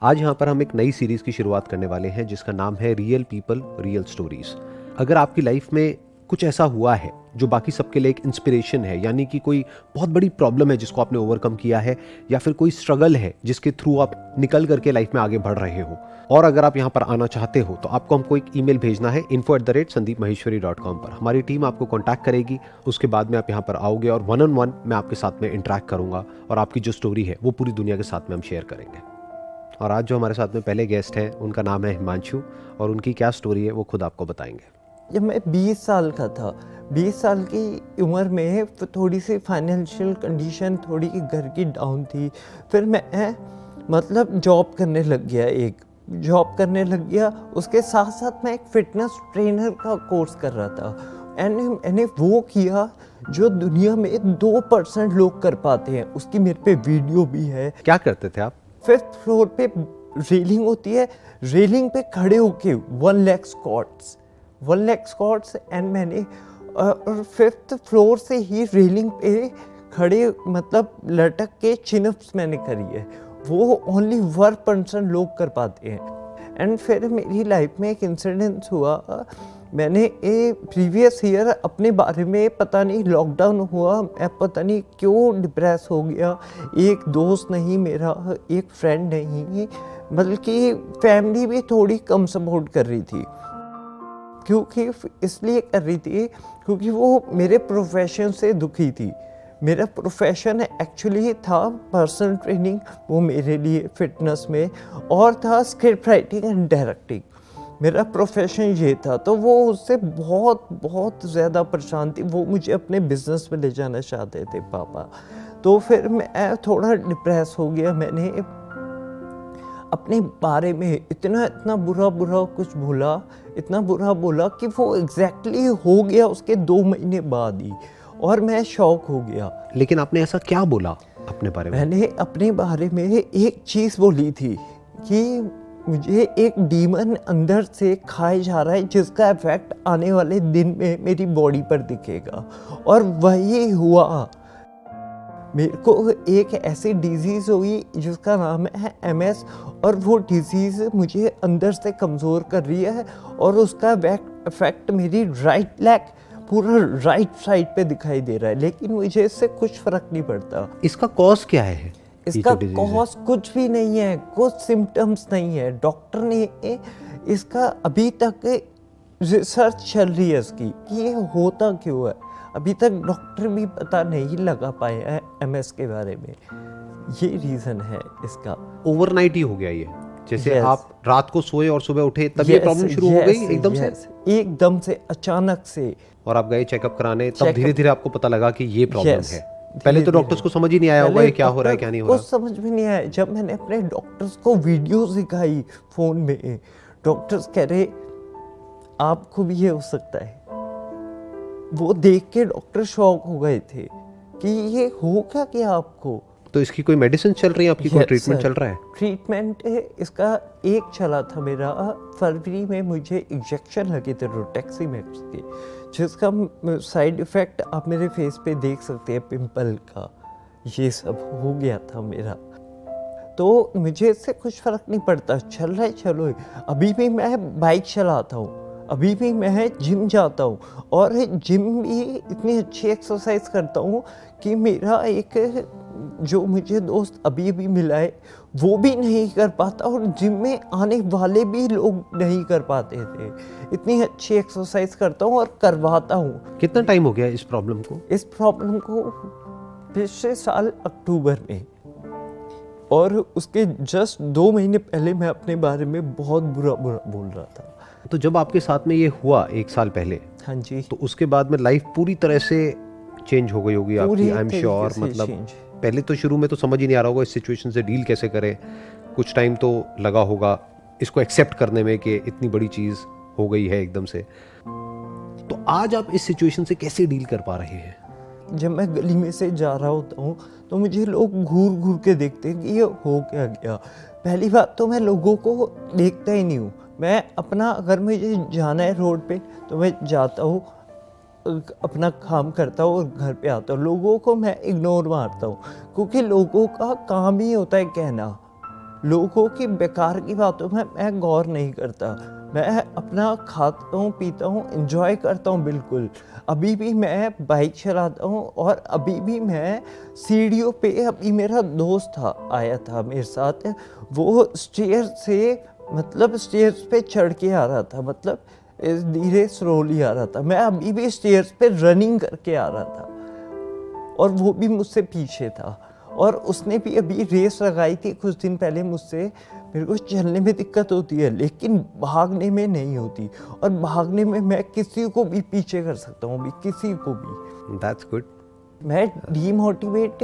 आज यहाँ पर हम एक नई सीरीज की शुरुआत करने वाले हैं जिसका नाम है रियल पीपल रियल स्टोरीज। अगर आपकी लाइफ में कुछ ऐसा हुआ है जो बाकी सबके लिए एक इंस्पिरेशन है, यानी कि कोई बहुत बड़ी प्रॉब्लम है जिसको आपने ओवरकम किया है, या फिर कोई स्ट्रगल है जिसके थ्रू आप निकल करके लाइफ में आगे बढ़ रहे हो, और अगर आप यहाँ पर आना चाहते हो तो आपको हमको एक ईमेल भेजना है info@sandeepmaheshwari.com पर। हमारी टीम आपको कॉन्टैक्ट करेगी। उसके बाद में आप यहाँ पर आओगे और 1-on-1 मैं आपके साथ में इंटरेक्ट करूँगा और आपकी जो स्टोरी है वो पूरी दुनिया के साथ में हम शेयर करेंगे। और आज जो हमारे साथ में पहले गेस्ट हैं उनका नाम है हिमांशु, और उनकी क्या स्टोरी है वो खुद आपको बताएंगे। जब मैं 20 साल का था, 20 साल की उम्र में थोड़ी सी फाइनेंशियल कंडीशन थोड़ी घर की डाउन थी। फिर मैं जॉब करने लग गया। उसके साथ साथ मैं एक फिटनेस ट्रेनर का कोर्स कर रहा था। एंड मैंने वो किया जो दुनिया में 2% लोग कर पाते हैं। उसकी मेरे पे वीडियो भी है। क्या करते थे आप? 5th फ्लोर पे रेलिंग होती है, रेलिंग पे खड़े होके 1 लाख स्क्वाट्स एंड मैंने और 5th फ्लोर से ही रेलिंग पे खड़े लटक के चिनअप्स मैंने करी है। वो ओनली 1% लोग कर पाते हैं। एंड फिर मेरी लाइफ में एक इंसिडेंस हुआ। मैंने प्रीवियस ईयर अपने बारे में पता नहीं लॉकडाउन हुआ, मैं पता नहीं क्यों डिप्रेस हो गया। एक दोस्त नहीं मेरा, एक फ्रेंड नहीं, बल्कि फैमिली भी थोड़ी कम सपोर्ट कर रही थी। क्योंकि इसलिए कर रही थी क्योंकि वो मेरे प्रोफेशन से दुखी थी। मेरा प्रोफेशन एक्चुअली था पर्सनल ट्रेनिंग, वो मेरे लिए फिटनेस में, और था स्क्रिप्ट राइटिंग एंड डायरेक्टिंग। मेरा प्रोफेशन ये था, तो वो उससे बहुत ज़्यादा परेशान थी। वो मुझे अपने बिजनेस में ले जाना चाहते थे पापा। तो फिर मैं थोड़ा डिप्रेस हो गया। मैंने अपने बारे में इतना बुरा कुछ बोला, इतना बुरा बोला कि वो एग्जैक्टली हो गया उसके 2 महीने बाद ही, और मैं शॉक हो गया। लेकिन आपने ऐसा क्या बोला अपने बारे में? मैंने अपने बारे में एक चीज़ बोली थी कि मुझे एक डीमन अंदर से खाए जा रहा है जिसका इफेक्ट आने वाले दिन में मेरी बॉडी पर दिखेगा। और वही हुआ। मेरे को एक ऐसी डिजीज़ हुई जिसका नाम है MS, और वो डिजीज़ मुझे अंदर से कमज़ोर कर रही है, और उसका इफेक्ट मेरी राइट लेग पूरा राइट साइड पे दिखाई दे रहा है। लेकिन मुझे इससे कुछ फ़र्क नहीं पड़ता। इसका कॉज क्या है? इसका कॉज कुछ भी नहीं है, कुछ सिम्टम्स नहीं है। डॉक्टर ने इसका अभी तक रिसर्च चल रही है इसकी कि ये होता क्यों है। अभी तक डॉक्टर भी पता नहीं लगा पाए हैं MS के बारे में। ये रीज़न है इसका। ओवरनाइट ही हो गया ये? जैसे आप रात को सोए और सुबह उठे तब ये प्रॉब्लम शुरू हो गई एकदम से अचानक से। और आप गए चेकअप कराने, तब धीरे धीरे आपको पता लगा कि ये प्रॉब्लम है? पहले तो डॉक्टर्स को समझ ही नहीं आया होगा ये क्या हो रहा है क्या नहीं हो रहा। कुछ समझ में नहीं आया। जब मैंने अपने डॉक्टर्स को वीडियोस दिखाई फोन में, डॉक्टर्स कह रहे आपको भी ये हो सकता है। वो देख के डॉक्टर शॉक हो गए थे कि ये हो क्या आपको। तो इसकी कोई मेडिसिन चल रही है आपकी? कोई ट्रीटमेंट चल रहा है? ट्रीटमेंट इसका एक चला था मेरा। फरवरी में मुझे इंजेक्शन लगे थे रोटेक्सीमेक्स के, जिसका साइड इफ़ेक्ट आप मेरे फेस पे देख सकते हैं, पिंपल का। ये सब हो गया था मेरा। तो मुझे इससे कुछ फ़र्क नहीं पड़ता, चल रहा है चलो। अभी भी मैं बाइक चलाता हूँ, अभी भी मैं जिम जाता हूँ, और जिम भी इतनी अच्छी एक्सरसाइज करता हूँ कि मेरा एक जो मुझे दोस्त अभी भी मिला है वो भी नहीं कर पाता, और जिम में आने वाले भी लोग नहीं कर पाते थे। इतनी अच्छी एक्सरसाइज करता हूँ और करवाता हूँ। कितना टाइम हो गया इस प्रॉब्लम को? इस प्रॉब्लम को पिछले साल अक्टूबर में, और उसके जस्ट 2 महीने पहले मैं अपने बारे में बहुत बुरा बोल रहा था। तो जब आपके साथ में ये हुआ 1 साल पहले, हाँ जी, तो उसके बाद में लाइफ पूरी तरह से चेंज हो गई होगी आपकी, आई एम श्योर। पहले तो शुरू में तो समझ ही नहीं आ रहा होगा इस सिचुएशन से डील कैसे करें। कुछ टाइम तो लगा होगा इसको एक्सेप्ट करने में कि इतनी बड़ी चीज़ हो गई है एकदम से। तो आज आप इस सिचुएशन से कैसे डील कर पा रहे हैं? जब मैं गली में से जा रहा होता हूँ तो मुझे लोग घूर के देखते हैं कि ये हो क्या गया। पहली बात तो मैं लोगों को देखता ही नहीं हूँ। मैं अपना, अगर मुझे जाना है रोड पे तो मैं जाता हूँ, अपना काम करता हूँ और घर पे आता हूँ। लोगों को मैं इग्नोर मारता हूँ, क्योंकि लोगों का काम ही होता है कहना। लोगों की बेकार की बातों में मैं गौर नहीं करता। मैं अपना खाता हूँ, पीता हूँ, एंजॉय करता हूँ बिल्कुल। अभी भी मैं बाइक चलाता हूँ और अभी भी मैं सीढ़ियों पे, अभी मेरा दोस्त आया था मेरे साथ, वो स्टेयर्स पे चढ़ के आ रहा था, मतलब धीरे स्लोली आ रहा था। मैं अभी भी स्टेयर्स पे रनिंग करके आ रहा था और वो भी मुझसे पीछे था। और उसने भी अभी रेस लगाई थी कुछ दिन पहले मुझसे। मेरे को चलने में दिक्कत होती है लेकिन भागने में नहीं होती, और भागने में मैं किसी को भी पीछे कर सकता हूँ, किसी को भी। That's good. मैं डीमोटिवेट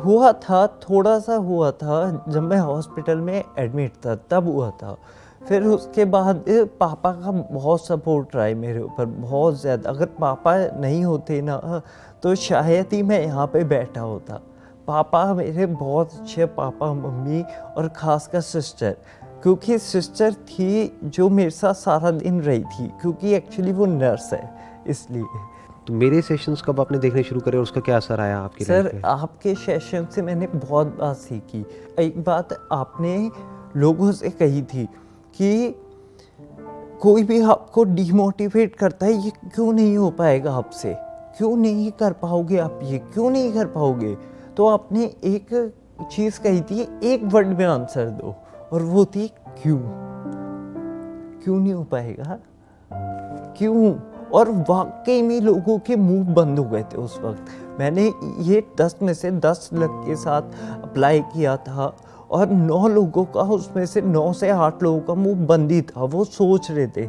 हुआ था, थोड़ा सा हुआ था जब मैं हॉस्पिटल में एडमिट था, तब हुआ था। फिर उसके बाद पापा का बहुत सपोर्ट रहा है मेरे ऊपर, बहुत ज़्यादा। अगर पापा नहीं होते ना तो शायद ही मैं यहाँ पे बैठा होता। पापा मेरे बहुत अच्छे, पापा, मम्मी और ख़ासकर सिस्टर, क्योंकि सिस्टर थी जो मेरे साथ सारा दिन रही थी, क्योंकि एक्चुअली वो नर्स है इसलिए। तो मेरे सेशंस कब आपने देखने शुरू करे और उसका क्या असर आया आपकी लाइफ सर पे? आपके सेशन से मैंने बहुत बात सीखी। एक बात आपने लोगों से कही थी कि कोई भी आपको डिमोटिवेट करता है, ये क्यों नहीं हो पाएगा आपसे, क्यों नहीं कर पाओगे आप, ये क्यों नहीं कर पाओगे। तो आपने एक चीज़ कही थी, एक वर्ड में आंसर दो, और वो थी क्यों। क्यों नहीं हो पाएगा, क्यों। और वाकई में लोगों के मुंह बंद हो गए थे उस वक्त। मैंने ये 10 में से 10 लग के साथ अप्लाई किया था और 9 लोगों का, उसमें से 9 से 8 लोगों का मुंह बंद ही था। वो सोच रहे थे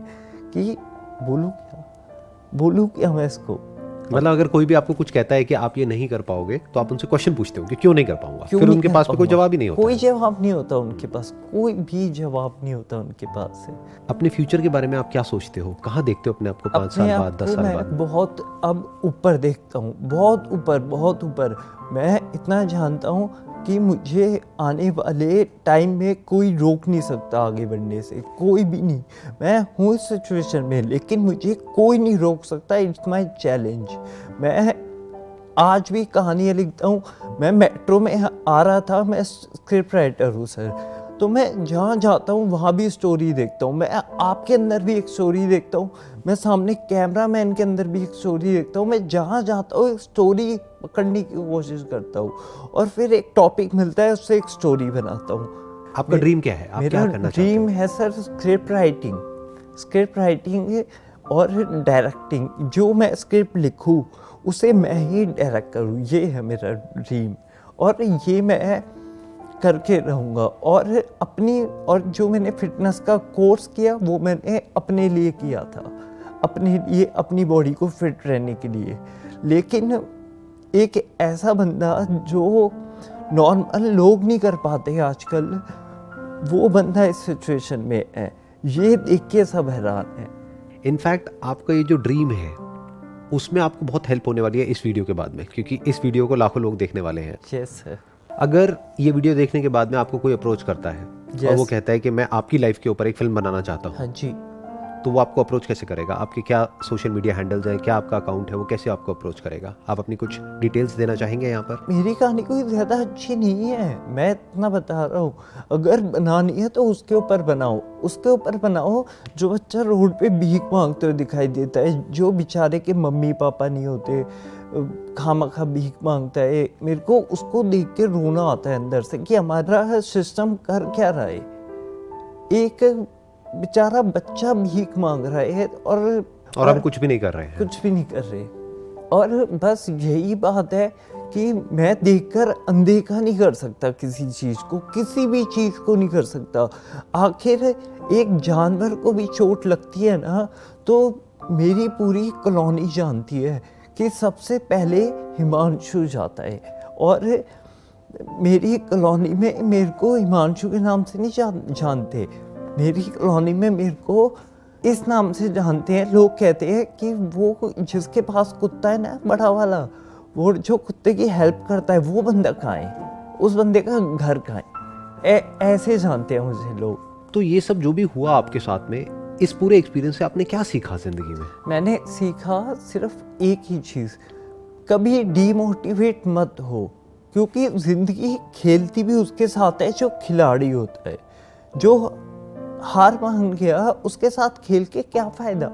कि बोलूँ क्या मैं इसको। मतलब अगर कोई भी आपको कुछ कहता है कि आप ये नहीं कर पाओगे तो आप उनसे क्वेश्चन पूछते हो कि क्यों नहीं कर पाऊंगा, क्यों फिर नहीं उनके कर पास में कोई पाऊंगा? जवाब ही नहीं होता कोई है। जवाब नहीं होता उनके पास, कोई भी जवाब नहीं होता उनके पास से। अपने फ्यूचर के बारे में आप क्या सोचते हो, कहाँ देखते हो अपने आप को 5 साल अपने बाद, आप 10 को साल मैं बाद? बहुत अब ऊपर देखता हूँ, बहुत ऊपर, बहुत ऊपर। मैं इतना जानता हूँ कि मुझे आने वाले टाइम में कोई रोक नहीं सकता आगे बढ़ने से, कोई भी नहीं। मैं हूँ इस सिचुएशन में लेकिन मुझे कोई नहीं रोक सकता। It's my challenge. मैं आज भी कहानियाँ लिखता हूँ। मैं मेट्रो में आ रहा था, मैं स्क्रिप्ट राइटर हूँ सर, तो मैं जहाँ जाता हूँ वहाँ भी स्टोरी देखता हूँ। मैं आपके अंदर भी एक स्टोरी देखता हूँ, मैं सामने कैमरा मैन के अंदर भी एक स्टोरी देखता हूँ। मैं जहाँ जाता हूँ एक स्टोरी पकड़ने की कोशिश करता हूँ और फिर एक टॉपिक मिलता है, उससे एक स्टोरी बनाता हूँ। आपका ड्रीम क्या है, आप मेरा क्या करना चाहते हो? ड्रीम है सर स्क्रिप्ट राइटिंग और डायरेक्टिंग। जो मैं स्क्रिप्ट लिखूँ उसे मैं ही डायरेक्ट करूँ, ये है मेरा ड्रीम। और ये मैं करके रहूँगा। और जो मैंने फिटनेस का कोर्स किया वो मैंने अपने लिए किया था, अपने लिए, अपनी बॉडी को फिट रहने के लिए। लेकिन एक ऐसा बंदा जो नॉर्मल लोग नहीं कर पाते आजकल, वो बंदा इस सिचुएशन में है, ये देख के सब हैरान है। इनफैक्ट आपका ये जो ड्रीम है उसमें आपको बहुत हेल्प होने वाली है इस वीडियो के बाद में, क्योंकि इस वीडियो को लाखों लोग देखने वाले हैं। Yes sir. अगर ये वीडियो देखने के बाद में आपको कोई अप्रोच करता है और Yes. वो कहता है कि मैं आपकी लाइफ के ऊपर एक फिल्म बनाना चाहता हूँ, हाँ जी। तो वो आपको अप्रोच कैसे करेगा? आपके क्या सोशल मीडिया हैंडल्स हैं, क्या आपका अकाउंट है, वो कैसे आपको अप्रोच करेगा? आप अपनी कुछ डिटेल्स देना चाहेंगे यहाँ पर? मेरी कहानी कोई ज़्यादा अच्छी नहीं है, मैं इतना बता रहा हूँ। अगर बनानी है तो उसके ऊपर बनाओ जो बच्चा रोड पे भीख मांगते हुए दिखाई देता है, जो बेचारे के मम्मी पापा नहीं होते, खामखा भीख मांगता है। मेरे को उसको देख के रोना आता है अंदर से कि हमारा सिस्टम कर क्या रहा है। एक बेचारा बच्चा भीख मांग रहा है और हम कुछ भी नहीं कर रहे हैं। कुछ भी नहीं कर रहे। और बस यही बात है कि मैं देखकर अनदेखा नहीं कर सकता किसी चीज़ को, किसी भी चीज़ को नहीं कर सकता। आखिर एक जानवर को भी चोट लगती है ना, तो मेरी पूरी कॉलोनी जानती है कि सबसे पहले हिमांशु जाता है। और मेरी कॉलोनी में मेरे को हिमांशु के नाम से नहीं जानते, मेरी कॉलोनी में मेरे को इस नाम से जानते हैं। लोग कहते हैं कि वो जिसके पास कुत्ता है ना, बड़ा वाला, वो जो कुत्ते की हेल्प करता है, वो बंदा कहाँ है, उस बंदे का घर कहाँ है, ऐसे जानते हैं मुझे लोग। तो ये सब जो भी हुआ आपके साथ में, इस पूरे एक्सपीरियंस से आपने क्या सीखा जिंदगी में? मैंने सीखा सिर्फ एक ही चीज़, कभी डीमोटिवेट मत हो, क्योंकि ज़िंदगी खेलती भी उसके साथ है जो खिलाड़ी होता है। जो हार मान गया उसके साथ खेल के क्या फ़ायदा,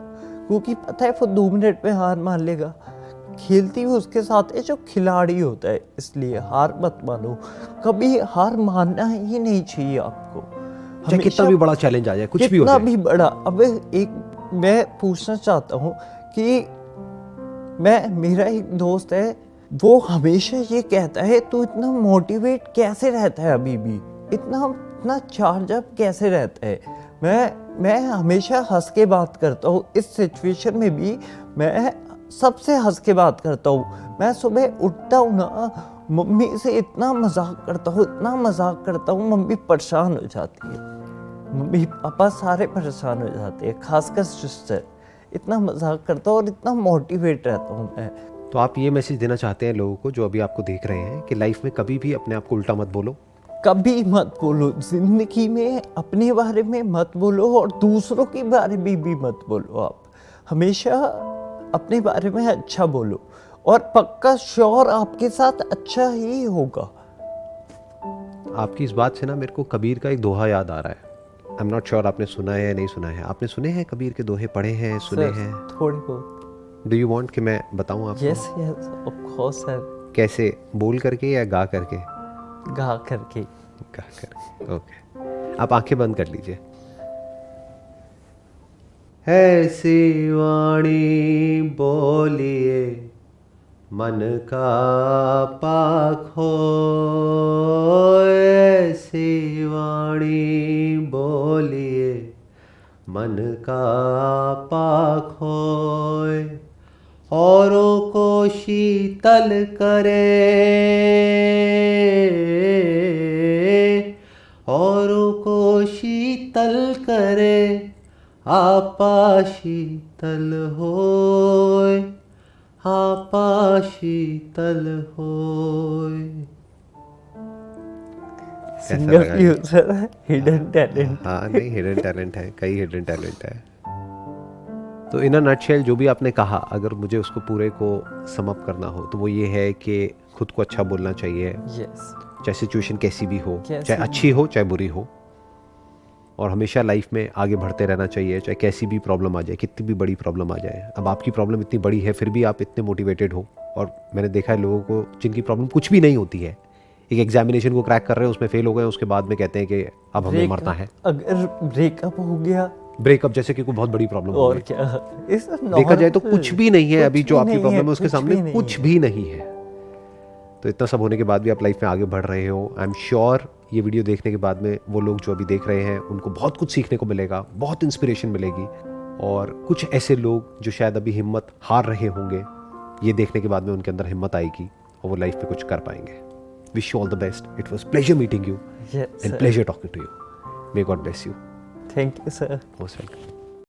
क्योंकि पता है वो 2 मिनट में हार मान लेगा। खेलती भी उसके साथ है जो खिलाड़ी होता है, इसलिए हार मत मानो, कभी हार मानना ही नहीं चाहिए आपको। चाहे कितना भी बड़ा चैलेंज आ जाए, कुछ भी हो कितना जाए। भी बड़ा। अब एक मैं पूछना चाहता हूँ कि मेरा एक दोस्त है, वो हमेशा ये कहता है तू इतना मोटिवेट कैसे रहता है, अभी भी इतना चार्ज अप कैसे रहता है। मैं हमेशा हंस के बात करता हूँ, इस सिचुएशन में भी मैं सबसे हंस के बात करता हूँ। मैं सुबह उठता हूँ ना, मम्मी से इतना मजाक करता हूँ, मम्मी परेशान हो जाती है, मम्मी पापा सारे परेशान हो जाते हैं, खासकर सिस्टर। इतना मजाक करता हूँ और इतना मोटिवेट रहता हूँ मैं। तो आप ये मैसेज देना चाहते हैं लोगों को जो अभी आपको देख रहे हैं कि लाइफ में कभी भी अपने आप को उल्टा मत बोलो? कभी मत बोलो, जिंदगी में अपने बारे में मत बोलो और दूसरों के बारे में भी मत बोलो। आप हमेशा अपने बारे में अच्छा बोलो और पक्का श्योर आपके साथ अच्छा ही होगा। आपकी इस बात से ना मेरे को कबीर का एक दोहा याद आ रहा है। आई एम नॉट श्योर आपने सुना है या नहीं सुना है। आपने सुने हैं कबीर के दोहे, पढ़े हैं, सुने सर, हैं? थोड़े बहुत। डू यू वांट कि मैं बताऊं आपको? Yes yes of course sir. कैसे, बोल करके या गा करके? गा करके। गा करके, ओके। आप आंखें बंद कर लीजिए। ऐसी वाणी बोलिए मन का पाख हो, ऐसी वाणी बोलिए मन का पाख होए, औरों को शीतल करे, औरों को शीतल करे, आपा शीतल होए, आपा शीतल होए। सिंगर भी हो सर, हिडन टैलेंट। हाँ नहीं, हिडन टैलेंट है, कई हिडन टैलेंट है। तो इन अ नटशेल जो भी आपने कहा, अगर मुझे उसको पूरे को सम अप करना हो तो वो ये है कि खुद को अच्छा बोलना चाहिए, यस, चाहे सिचुएशन कैसी भी हो, कैसी चाहे भी अच्छी हो चाहे बुरी हो, और हमेशा लाइफ में आगे बढ़ते रहना चाहिए, चाहे कैसी भी प्रॉब्लम आ जाए, कितनी भी बड़ी प्रॉब्लम आ जाए। अब आपकी प्रॉब्लम इतनी बड़ी है फिर भी आप इतने मोटिवेटेड हो, और मैंने देखा है लोगों को जिनकी प्रॉब्लम कुछ भी नहीं होती है, एक एग्जामिनेशन को क्रैक कर रहे हैं, उसमें फेल हो गए, उसके बाद में कहते हैं कि अब हमें मरना है। अगर ब्रेकअप हो गया, ब्रेकअप जैसे कि कोई बहुत बड़ी प्रॉब्लम हो और गई। क्या, देखा जाए तो कुछ भी नहीं है, अभी जो आपकी प्रॉब्लम है उसके कुछ सामने भी नहीं कुछ है। भी नहीं है। तो इतना सब होने के बाद भी आप लाइफ में आगे बढ़ रहे हो। आई एम श्योर ये वीडियो देखने के बाद में वो लोग जो अभी देख रहे हैं उनको बहुत कुछ सीखने को मिलेगा, बहुत इंस्पिरेशन मिलेगी, और कुछ ऐसे लोग जो शायद अभी हिम्मत हार रहे होंगे, ये देखने के बाद में उनके अंदर हिम्मत आएगी और वो लाइफ में कुछ कर पाएंगे। Wish you all the best. It was pleasure meeting you and pleasure talking to you. May God bless you. Thank you sir. Most welcome.